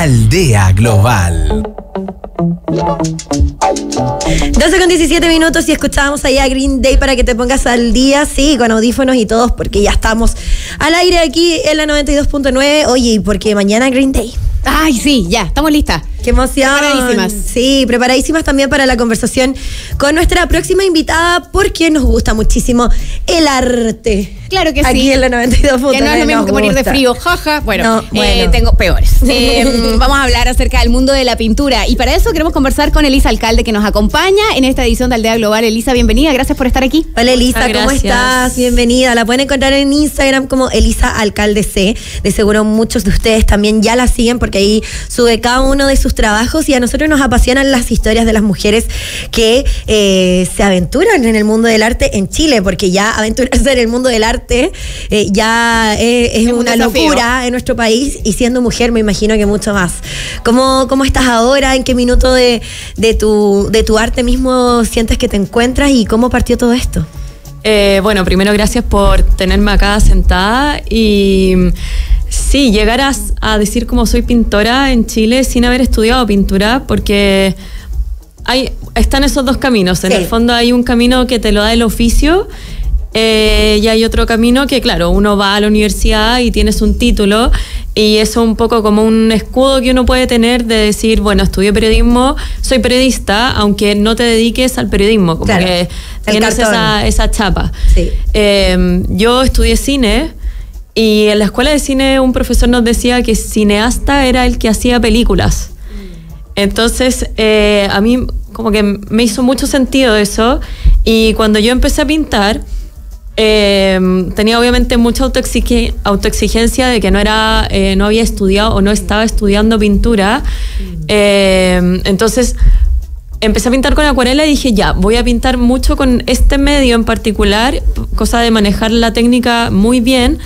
Aldea Global. 12:17 y escuchábamos ahí a Green Day para que te pongas al día, sí, con audífonos y todos, porque ya estamos al aire aquí en la 92.9. Oye, y porque mañana Green Day. Ay, sí, ya, estamos listas. ¡Qué emoción! Preparadísimas. Sí, preparadísimas también para la conversación con nuestra próxima invitada, porque nos gusta muchísimo el arte. Claro que aquí sí. En la 92.9. Que no es lo mismo que morir de frío, jaja. Bueno, bueno. tengo peores. Vamos a hablar acerca del mundo de la pintura. Y para eso queremos conversar con Elisa Alcalde, que nos acompaña en esta edición de Aldea Global. Elisa, bienvenida, gracias por estar aquí. Hola Elisa, ¿cómo estás? Bienvenida. La pueden encontrar en Instagram como Elisa Alcalde C. De seguro muchos de ustedes también ya la siguen, porque ahí sube cada uno de sus trabajos, y a nosotros nos apasionan las historias de las mujeres que se aventuran en el mundo del arte en Chile, porque ya aventurarse en el mundo del arte ya es una locura en nuestro país, y siendo mujer me imagino que mucho más. ¿Cómo estás ahora? ¿En qué minuto de tu arte mismo sientes que te encuentras, y cómo partió todo esto? Bueno, primero gracias por tenerme acá sentada, y sí, llegar a decir como soy pintora en Chile sin haber estudiado pintura, porque están esos dos caminos. En el fondo hay un camino que te lo da el oficio, y hay otro camino que, claro, uno va a la universidad y tienes un título, y eso es un poco como un escudo que uno puede tener de decir, bueno, estudié periodismo, soy periodista, aunque no te dediques al periodismo, como claro, que tienes esa chapa. Sí. Yo estudié cine, y en la escuela de cine un profesor nos decía que cineasta era el que hacía películas. Entonces a mí como que me hizo mucho sentido eso, y cuando yo empecé a pintar tenía obviamente mucha autoexigencia de que no había estudiado o no estaba estudiando pintura. Entonces empecé a pintar con acuarela y dije, ya, voy a pintar mucho con este medio en particular, cosa de manejar la técnica muy bien.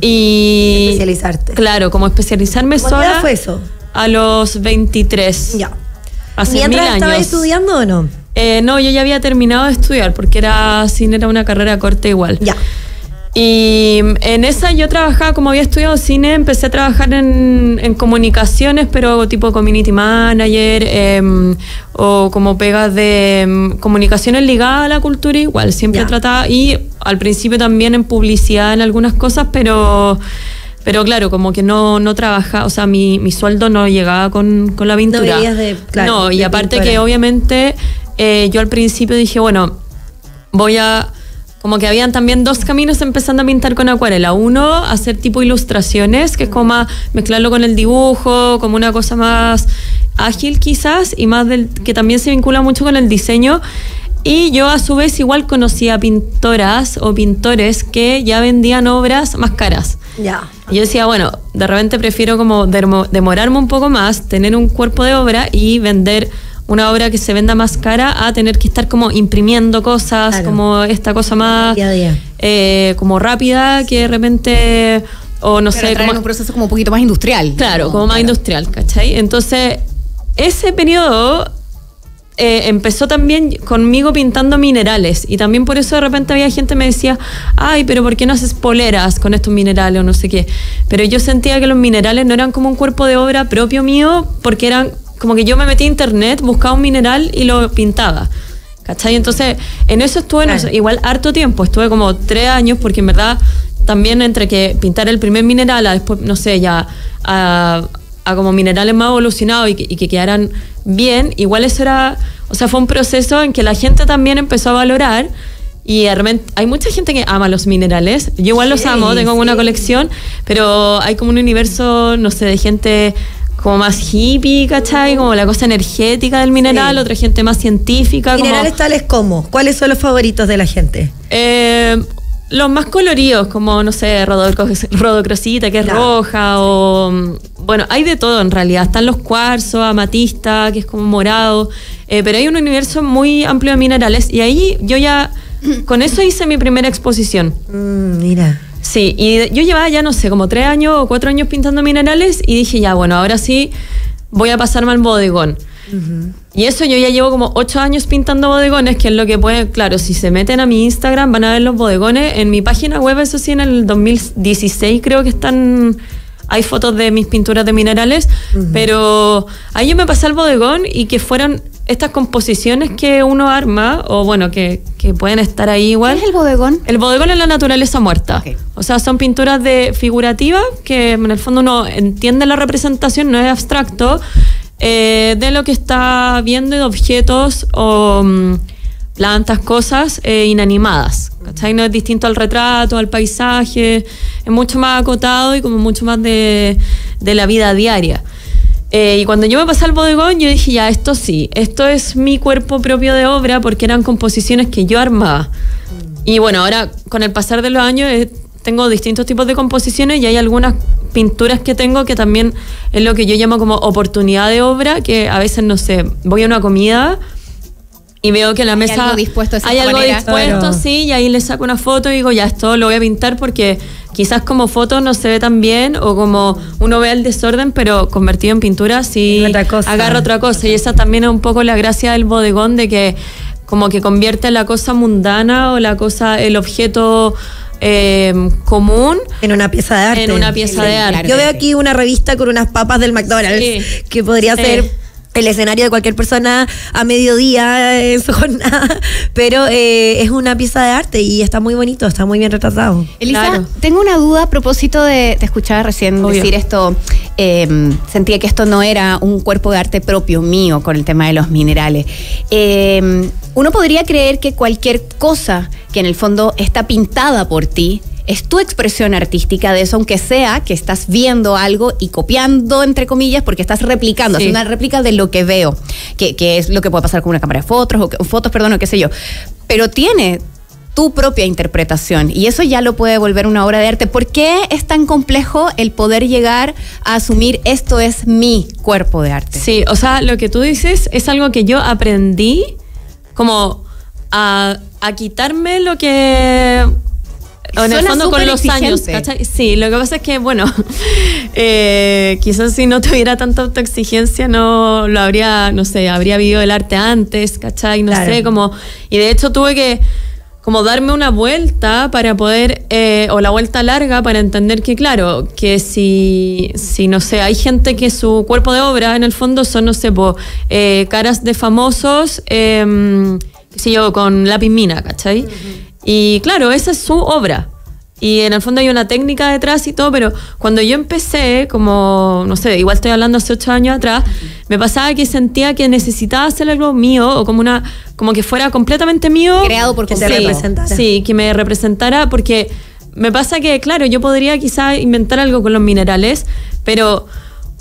Y especializarte. Claro, como especializarme sola. ¿Cuándo fue eso? A los 23. Ya. Hace 1000 años. ¿Mientras estabas estudiando o no? No, yo ya había terminado de estudiar, porque cine era una carrera corta igual. Ya. Y en esa yo trabajaba, como había estudiado cine, empecé a trabajar en comunicaciones, pero tipo community manager, o como pegas de comunicaciones ligadas a la cultura igual. Siempre trataba, y al principio también en publicidad en algunas cosas, pero claro, como que no trabajaba, o sea, mi sueldo no llegaba con la pintura. No, y aparte pintora. Que obviamente yo al principio dije, bueno, como que habían también dos caminos empezando a pintar con acuarela. Uno, hacer tipo ilustraciones, que es como más mezclarlo con el dibujo, como una cosa más ágil quizás, y más que también se vincula mucho con el diseño. Y yo a su vez igual conocía pintoras o pintores que ya vendían obras más caras. Ya. Y yo decía, bueno, de repente prefiero como demorarme un poco más, tener un cuerpo de obra y vender una obra que se venda más cara, a tener que estar como imprimiendo cosas, claro, como esta cosa más día a día. Como rápida, que de repente, o no sé, como un proceso como un poquito más industrial. Claro, como más industrial, ¿cachai? Entonces, ese periodo empezó también conmigo pintando minerales, y también por eso de repente había gente que me decía, ay, pero ¿por qué no haces poleras con estos minerales o no sé qué? Pero yo sentía que los minerales no eran como un cuerpo de obra propio mío, porque eran como que yo me metí a internet, buscaba un mineral y lo pintaba, ¿cachai? Entonces en eso estuve igual harto tiempo, estuve como 3 años, porque en verdad también entre que pintar el primer mineral a después, no sé, ya a como minerales más evolucionados y que quedaran bien, igual eso era, o sea, fue un proceso en que la gente también empezó a valorar, y hay mucha gente que ama los minerales. Yo igual los amo, tengo una colección, pero hay como un universo, no sé, de gente como más hippie, ¿cachai? Como la cosa energética del mineral, otra gente más científica. ¿Minerales tales como? ¿Cuáles son los favoritos de la gente? Los más coloridos, como, no sé, rodocrosita, que es roja, o... Bueno, hay de todo en realidad. Están los cuarzos, amatista, que es como morado, pero hay un universo muy amplio de minerales, y ahí yo ya... Con eso hice mi primera exposición. Mira. Sí, y yo llevaba ya, no sé, como 3 años o 4 años pintando minerales, y dije, ya, bueno, ahora sí voy a pasarme al bodegón. Y eso yo ya llevo como 8 años pintando bodegones, que es lo que pueden, claro, si se meten a mi Instagram van a ver los bodegones. En mi página web, eso sí, en el 2016 creo que están hay fotos de mis pinturas de minerales, pero ahí yo me pasé al bodegón y que fueron estas composiciones que uno arma, o bueno, que pueden estar ahí igual. ¿Qué es el bodegón? El bodegón es la naturaleza muerta. Okay. O sea, son pinturas figurativas que en el fondo uno entiende la representación, no es abstracto, de lo que está viendo, de objetos o plantas, cosas inanimadas. ¿Cachai? No es distinto al retrato, al paisaje, es mucho más acotado y como mucho más de la vida diaria. Y cuando yo me pasé al bodegón, yo dije, ya, esto sí, esto es mi cuerpo propio de obra, porque eran composiciones que yo armaba. Y bueno, ahora con el pasar de los años tengo distintos tipos de composiciones y hay algunas pinturas que tengo que también es lo que yo llamo como oportunidad de obra, que a veces, no sé, voy a una comida y veo que en la mesa hay algo dispuesto de cierta hay algo manera. dispuesto, Claro. sí, y ahí le saco una foto y digo, ya, esto lo voy a pintar porque quizás como foto no se ve tan bien, o como uno ve el desorden, pero convertido en pintura sí Otra cosa. agarra otra cosa. Y esa también es un poco la gracia del bodegón, de que como que convierte la cosa mundana o el objeto común En una pieza de arte. en una pieza de arte. Claro. Yo veo aquí una revista con unas papas del McDonald's, Sí. que podría Sí. ser el escenario de cualquier persona a mediodía en su jornada, pero es una pieza de arte y está muy bonito, está muy bien retratado. Elisa, Claro. tengo una duda a propósito te escuchaba recién Obvio. decir esto, sentía que esto no era un cuerpo de arte propio mío con el tema de los minerales. Uno podría creer que cualquier cosa que en el fondo está pintada por ti es tu expresión artística de eso, aunque sea que estás viendo algo y copiando, entre comillas, porque estás replicando, Sí. haciendo una réplica de lo que veo, que es lo que puede pasar con una cámara de fotos, o qué sé yo. Pero tiene tu propia interpretación y eso ya lo puede volver una obra de arte. ¿Por qué es tan complejo el poder llegar a asumir esto es mi cuerpo de arte? Sí, o sea, lo que tú dices es algo que yo aprendí como a quitarme lo que... En el Suena fondo con súper los años, exigente. ¿cachai? Sí, lo que pasa es que, bueno, quizás si no tuviera tanta autoexigencia no lo habría, no sé, habría vivido el arte antes, ¿cachai? No Claro. sé, como... Y de hecho tuve que como darme una vuelta para poder, o la vuelta larga para entender que, claro, que si no sé, hay gente que su cuerpo de obra en el fondo son, no sé, caras de famosos, qué sé yo, con lápiz mina, ¿cachai? Y claro, esa es su obra. Y en el fondo hay una técnica detrás y todo, pero cuando yo empecé, como, no sé, igual estoy hablando hace 8 años atrás, me pasaba que sentía que necesitaba hacer algo mío, o como que fuera completamente mío. Creado por Que te completo. representara. Sí, que me representara, porque me pasa que, claro, yo podría quizá inventar algo con los minerales, pero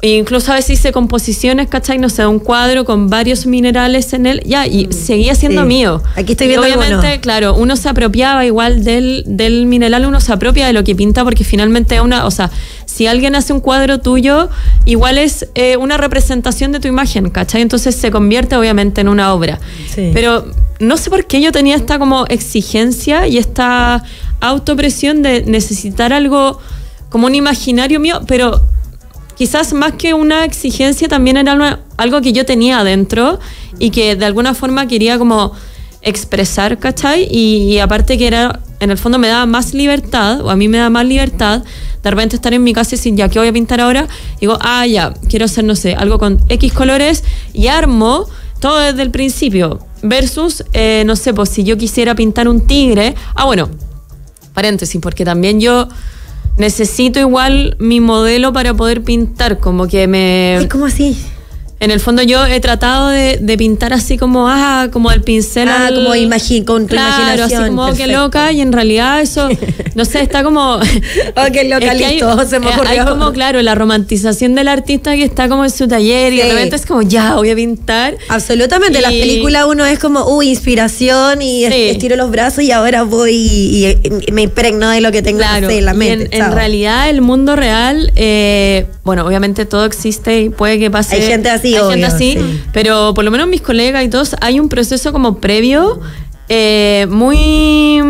incluso a veces hice composiciones, ¿cachai? No sé, un cuadro con varios minerales en él, ya, y seguía siendo Sí. mío. Aquí estoy Y viendo obviamente, algunos. claro, uno se apropiaba igual del mineral, uno se apropia de lo que pinta, porque finalmente o sea, si alguien hace un cuadro tuyo, igual es una representación de tu imagen, ¿cachai? Entonces se convierte obviamente en una obra. Sí. Pero no sé por qué yo tenía esta como exigencia y esta autopresión de necesitar algo como un imaginario mío, pero quizás más que una exigencia también era algo que yo tenía adentro y que de alguna forma quería como expresar, ¿cachai? Y aparte que era, en el fondo me daba más libertad, o a mí me da más libertad, de repente estar en mi casa y decir, ya, ¿qué voy a pintar ahora? Digo, ya, quiero hacer, no sé, algo con X colores y armo todo desde el principio. Versus, no sé, pues si yo quisiera pintar un tigre, bueno, paréntesis, porque también yo necesito igual mi modelo para poder pintar, como que Ay, ¿cómo así? en el fondo yo he tratado de pintar así como el pincel Como con tu claro, imaginación. así como que Perfecto. loca, y en realidad eso, no sé, está como... Qué loca, es que listo, se me hay ocurrió. como, claro, la romantización del artista que está como en su taller y de Sí. repente es como, ya, voy a pintar. Absolutamente, Y- las películas uno es como, inspiración y Sí. estiro los brazos y ahora voy y me impregno de lo que tengo Claro, en la y mente. en chao. realidad el mundo real, bueno, obviamente todo existe y puede que pase. Hay gente así, hay gente obvio, así, sí. pero por lo menos mis colegas y todos, hay un proceso como previo, muy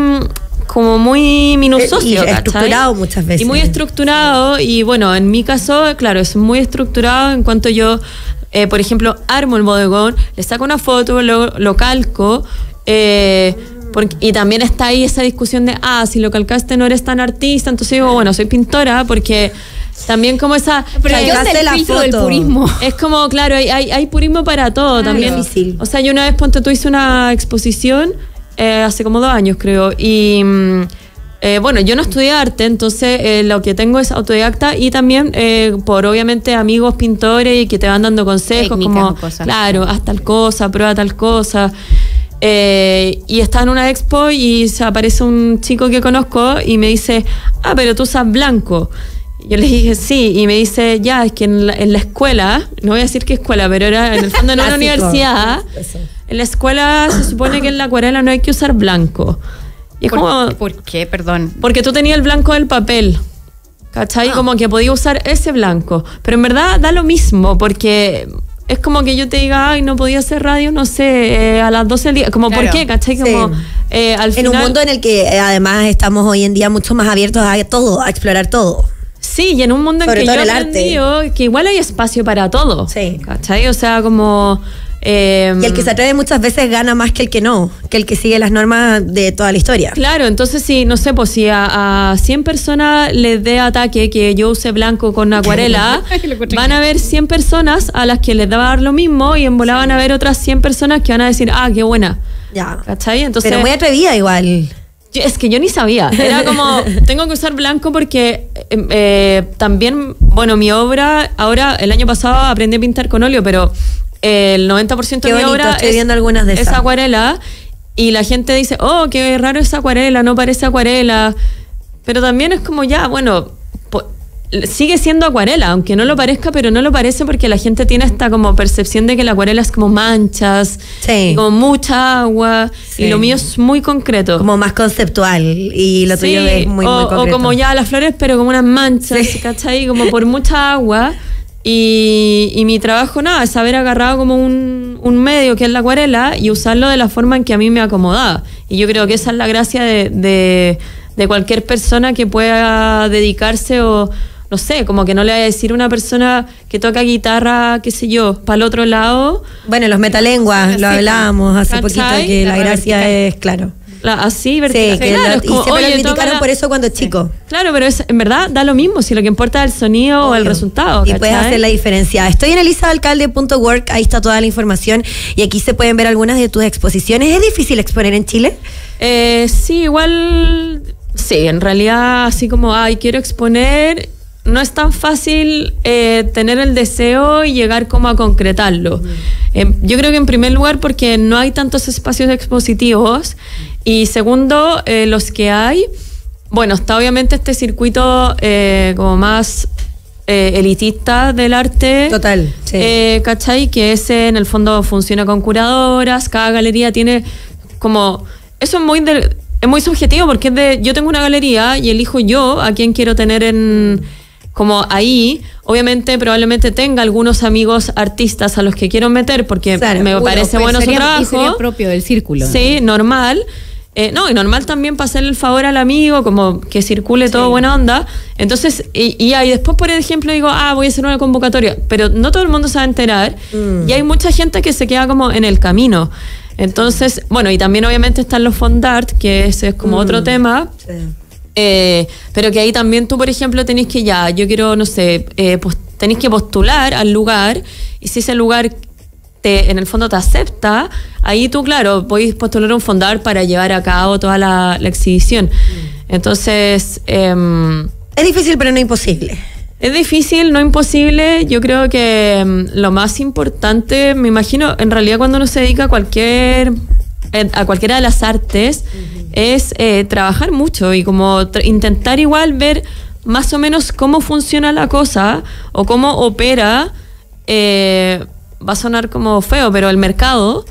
minucioso, Y ¿cachai? estructurado muchas veces. Y muy estructurado, y bueno, en mi caso, claro, es muy estructurado en cuanto yo, por ejemplo, armo el bodegón, le saco una foto, lo calco, y también está ahí esa discusión de, si lo calcaste no eres tan artista, entonces digo, bueno, soy pintora porque también como esa... Pero que ¿qué onda hace el la filtro del foto. purismo? Es como, claro, hay purismo para todo también. Difícil. O sea, yo una vez, ponte tú, hice una exposición hace como 2 años, creo, y... bueno, yo no estudié arte, entonces lo que tengo es autodidacta y también por obviamente amigos pintores y que te van dando consejos Técnicas como, o cosas. claro, haz tal cosa, prueba tal cosa. Y estaba en una expo y se aparece un chico que conozco y me dice, pero tú usas blanco. Yo le dije sí, y me dice, ya, es que en la escuela, no voy a decir qué escuela, pero era en el fondo en una Clásico. universidad, en la escuela se supone que en la acuarela no hay que usar blanco. Y es como, ¿Por qué? Perdón. porque tú tenías el blanco del papel, ¿cachai? Como que podías usar ese blanco. Pero en verdad da lo mismo, porque es como que yo te diga, ay, no podía hacer radio, no sé, a las 12 del día. Como, Claro. ¿por qué? ¿Cachai? Como, al En final... un mundo en el que además estamos hoy en día mucho más abiertos a todo, a explorar todo. Sí, y en un mundo en Sobre que todo yo en he el arte. aprendido que igual hay espacio para todo. Sí. ¿Cachai? O sea, como... Y el que se atreve muchas veces gana más que el que no, que el que sigue las normas de toda la historia. Claro, entonces si, no sé, pues si a 100 personas les dé ataque que yo use blanco con acuarela, van a haber 100 personas a las que les va a dar lo mismo y en volada van a haber otras 100 personas que van a decir, qué buena. Ya. ¿Cachai? Entonces, Pero muy atrevida igual. es que yo ni sabía. Era como, tengo que usar blanco porque también, bueno, mi obra, ahora, el año pasado aprendí a pintar con óleo, pero el 90% Qué de mi bonito, obra estoy viendo algunas de es esas. acuarela y la gente dice, qué raro esa acuarela, no parece acuarela. Pero también es como ya, bueno, sigue siendo acuarela, aunque no lo parezca, pero no lo parece porque la gente tiene esta como percepción de que la acuarela es como manchas, Sí. y como mucha agua, Sí. y lo mío es muy concreto. Como más conceptual y lo tuyo es muy concreto. o como ya las flores, pero como unas manchas, Sí. ¿cachai? Como por mucha agua. Y mi trabajo, nada, es haber agarrado como un medio que es la acuarela y usarlo de la forma en que a mí me acomodaba. Y yo creo que esa es la gracia de cualquier persona que pueda dedicarse o, no sé, como que no le vaya a decir a una persona que toca guitarra, qué sé yo, para el otro lado. Bueno, los metalenguas, lo hablábamos hace ¿Cachai? poquito, que la La gracia vertical. es, claro. Así, Sí, vertical. que Claro, es y como, siempre lo oye, criticaron toca- por eso cuando chico. Claro, pero en verdad da lo mismo si lo que importa es el sonido o el Obvio. resultado. Y puedes ¿cachai? hacer la diferencia. Estoy en elisaalcalde.work, ahí está toda la información y aquí se pueden ver algunas de tus exposiciones. ¿Es difícil exponer en Chile? Sí, igual, sí, en realidad así como, quiero exponer, no es tan fácil tener el deseo y llegar como a concretarlo. Yo creo que en primer lugar porque no hay tantos espacios expositivos y segundo, los que hay, bueno, está obviamente este circuito como más elitista del arte. Total, sí. ¿Cachai? Que ese en el fondo funciona con curadoras, cada galería tiene como... Eso es muy subjetivo porque es de... Yo tengo una galería y elijo yo a quién quiero tener como ahí. Obviamente probablemente tenga algunos amigos artistas a los que quiero meter porque Claro, me parece bueno su Y sería trabajo. propio del círculo. Sí, normal. No, y normal también para hacerle el favor al amigo, como que circule todo buena onda. Entonces, y después, por ejemplo, digo, voy a hacer una convocatoria, pero no todo el mundo se va a enterar. Y hay mucha gente que se queda como en el camino. Entonces, bueno, y también obviamente están los fondart, que ese es como otro tema. Pero que ahí también tú, por ejemplo, tenés que yo quiero, no sé, tenés que postular al lugar, y si ese lugar en el fondo te acepta, ahí tú, claro, podés postular un fondar para llevar a cabo toda la exhibición. Entonces, Es difícil, pero no imposible. es difícil, no imposible. Yo creo que lo más importante, me imagino, en realidad cuando uno se dedica a cualquiera de las artes, es trabajar mucho y como intentar igual ver más o menos cómo funciona la cosa o cómo opera. Va a sonar como feo, pero el mercado,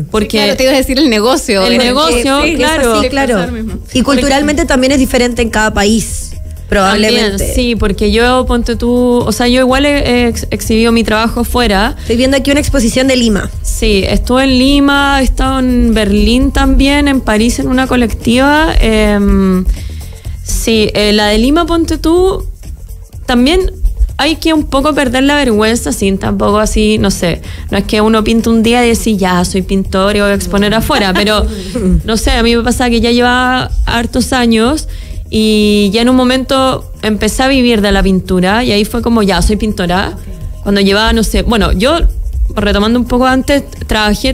porque Claro, te iba a decir el negocio. El negocio, Sí, claro. sí, claro. Y culturalmente también es diferente en cada país, probablemente. también, sí, porque yo, ponte tú, o sea, yo igual he exhibido mi trabajo fuera. Estoy viendo aquí una exposición de Lima. Sí, estuve en Lima, he estado en Berlín también, en París en una colectiva. Sí, la de Lima, ponte tú, también hay que un poco perder la vergüenza, sin tampoco así, no sé, no es que uno pinta un día y decir, ya, soy pintor y voy a exponer afuera, pero no sé, a mí me pasa que ya lleva hartos años y ya en un momento empecé a vivir de la pintura y ahí fue como ya, soy pintora. Cuando llevaba, no sé, bueno, yo retomando un poco antes, trabajé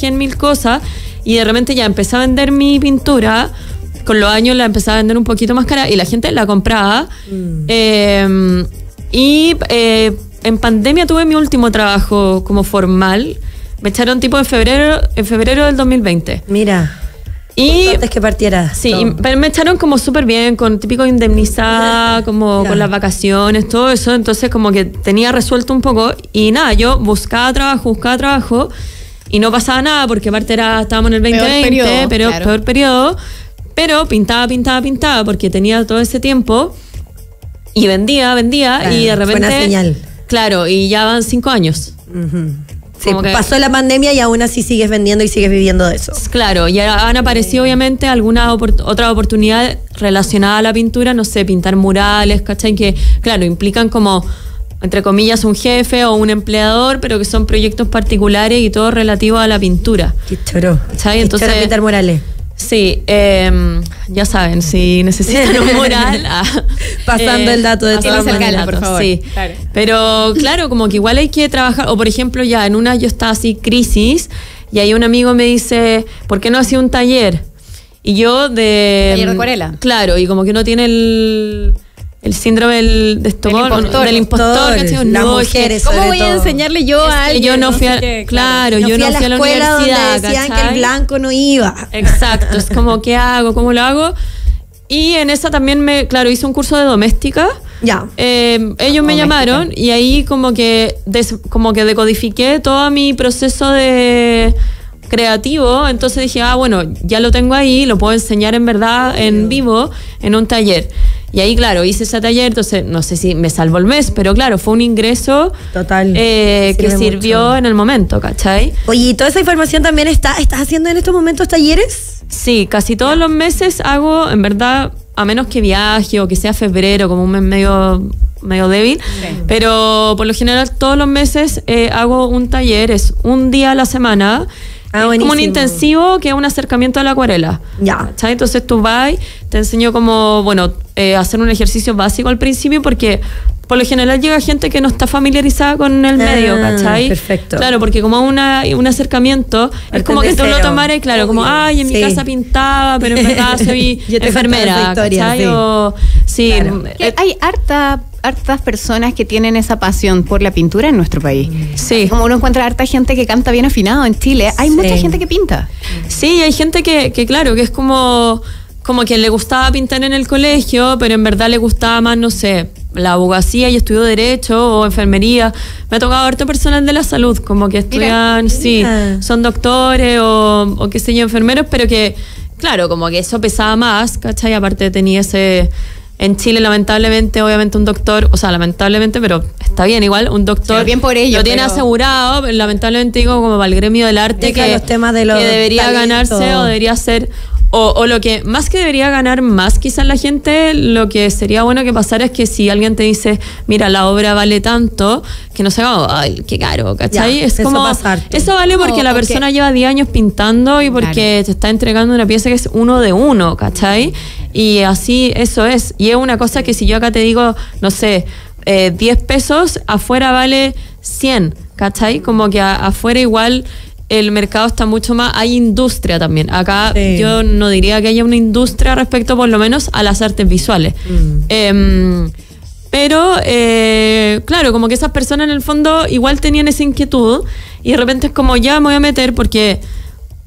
en 1000 cosas y de repente ya empecé a vender mi pintura. Con los años la empecé a vender un poquito más cara y la gente la compraba. En pandemia tuve mi último trabajo como formal. Me echaron tipo en febrero del 2020. Mira. Y antes que partiera. Sí, pero me echaron como súper bien, con típico indemnizada, como con las vacaciones, todo eso. Entonces como que tenía resuelto un poco. Y nada, yo buscaba trabajo y no pasaba nada porque aparte estábamos en el 2020, peor periodo. Pero pintaba porque tenía todo ese tiempo y vendía claro, y de repente... Fue una señal. Claro, y ya van 5 años. Sí, pasó la pandemia y aún así sigues vendiendo y sigues viviendo de eso. Claro, y han aparecido obviamente alguna otra oportunidad relacionada a la pintura, no sé, pintar murales, ¿cachai? Que, claro, implican como, entre comillas, un jefe o un empleador, pero que son proyectos particulares y todo relativo a la pintura. Qué choro. ¿Cachai? Entonces, choro pintar murales. Sí, ya saben, si necesitan un mural... pasando el dato de todas maneras, por favor. Sí, claro. Pero claro, como que igual hay que trabajar, o por ejemplo ya en una yo estaba así, crisis, y ahí un amigo me dice, ¿por qué no hacía un taller? Y yo ¿Taller de acuarela? Claro, y como que uno tiene el síndrome del impostor, ¿cachai? Las mujeres, ¿Cómo voy a enseñarle yo a alguien? Yo no fui a, claro, yo no fui a la universidad, donde decían ¿cachai? que el blanco no iba. Exacto, es como, ¿qué hago? ¿Cómo lo hago? Y en esa también hice un curso de doméstica. Ya. Ellos me llamaron y ahí como que decodifiqué todo mi proceso de creativo, entonces dije, bueno, ya lo tengo ahí, lo puedo enseñar en verdad en vivo en un taller. Y ahí, claro, hice ese taller, entonces no sé si me salvó el mes, pero claro, fue un ingreso total que sirvió mucho en el momento, ¿cachai? Oye, ¿y toda esa información también estás haciendo en estos momentos talleres? Sí, casi todos los meses hago, en verdad, a menos que viaje o que sea febrero, como un mes medio débil, pero por lo general todos los meses hago un taller, es un día a la semana. Es como un intensivo que es un acercamiento a la acuarela. Ya. ¿Sabes? Entonces tú vas, te enseño como, hacer un ejercicio básico al principio porque por lo general llega gente que no está familiarizada con el medio, ¿cachai? Perfecto. Claro, porque como un acercamiento, es como que tú lo tomaras, claro, obvio, como, en mi casa pintaba, pero en verdad soy enfermera, ¿cachai? Sí. Claro. Hay hartas personas que tienen esa pasión por la pintura en nuestro país. Sí. Como uno encuentra harta gente que canta bien afinado en Chile, hay mucha gente que pinta. Sí, hay gente que claro, que es como que le gustaba pintar en el colegio, pero en verdad le gustaba más, no sé, la abogacía y estudió Derecho o Enfermería. Me ha tocado harto personal de la salud, como que estudian, son doctores o qué sé yo, enfermeros, pero que, claro, como que eso pesaba más, ¿cachai? Aparte tenía en Chile, lamentablemente, obviamente un doctor, o sea, lamentablemente, pero está bien igual, un doctor bien por ello, lo tiene asegurado, pero lamentablemente digo como para el gremio del arte que debería ganarse o debería ser... O lo que más que debería ganar más quizás la gente, lo que sería bueno que pasara es que si alguien te dice, mira, la obra vale tanto, que no se haga, ay, qué caro, ¿cachai? Ya, es como, eso vale porque la persona lleva 10 años pintando y porque te está entregando una pieza que es 1 de 1, ¿cachai? Y así eso es. Y es una cosa que si yo acá te digo, no sé, 10 pesos, afuera vale 100, ¿cachai? Como que afuera igual... el mercado está mucho más, hay industria también. Acá yo no diría que haya una industria respecto por lo menos a las artes visuales. Pero, claro, como que esas personas en el fondo igual tenían esa inquietud y de repente es como ya me voy a meter porque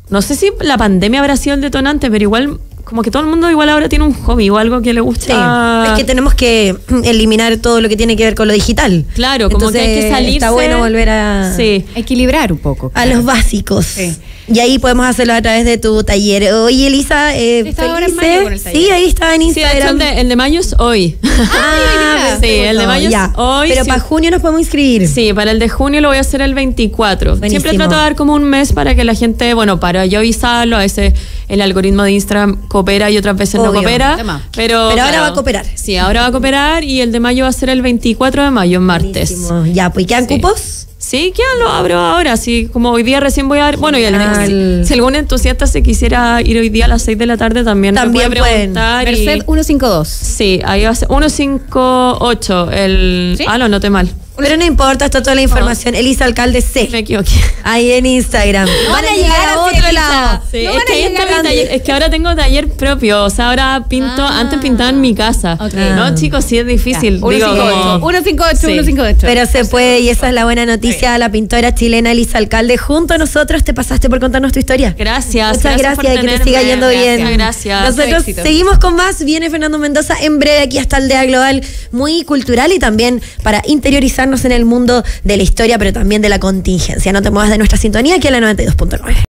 no sé si la pandemia habrá sido el detonante, pero igual... como que todo el mundo igual ahora tiene un hobby o algo que le gusta. Sí, es que tenemos que eliminar todo lo que tiene que ver con lo digital. Claro, como entonces, que hay que salirse. Está bueno volver a equilibrar un poco. A los básicos. Sí. Y ahí podemos hacerlo a través de tu taller. Oye, Elisa, estaba ahora en mayo con el taller. Sí, ahí está en Instagram. Sí, el de mayo es hoy. Sí, el de mayo es hoy. Pero para junio nos podemos inscribir. Sí, para el de junio lo voy a hacer el 24. Buenísimo. Siempre trato de dar como un mes para que la gente, para yo avisarlo, a veces el algoritmo de Instagram coopera y otras veces no coopera. Pero ahora va a cooperar. Sí, ahora va a cooperar y el de mayo va a ser el 24 de mayo, martes. Buenísimo. Ya, pues ¿quedan cupos? Sí, que lo abro ahora, así como hoy día recién voy a... Bueno, y si algún entusiasta se quisiera ir hoy día a las 6 de la tarde, también me puede preguntar. Merced 152. Sí, ahí va a ser 158. ¿Sí? Lo anoté mal. Pero no importa, está toda la información. Elisa Alcalde C. Me equivoqué. Ahí en Instagram. Van a llegar a otro lado. Sí, No es, van a que ahí está llegar mi taller, es que ahora tengo taller propio. O sea, ahora pinto, antes pintaba en mi casa. Okay. No, chicos, sí es difícil. Digo, 158, Sí. 158. Pero se puede, y esa es la buena noticia. La pintora chilena Elisa Alcalde, junto a nosotros, te pasaste por contarnos tu historia. Gracias. Muchas gracias por y que te tenerme. siga yendo bien. Gracias. Nosotros Éxito. seguimos con más. Viene Fernando Mendoza en breve aquí hasta Aldea Global, muy cultural y también para interiorizarnos en el mundo de la historia, pero también de la contingencia. No te muevas de nuestra sintonía aquí a la 92.9.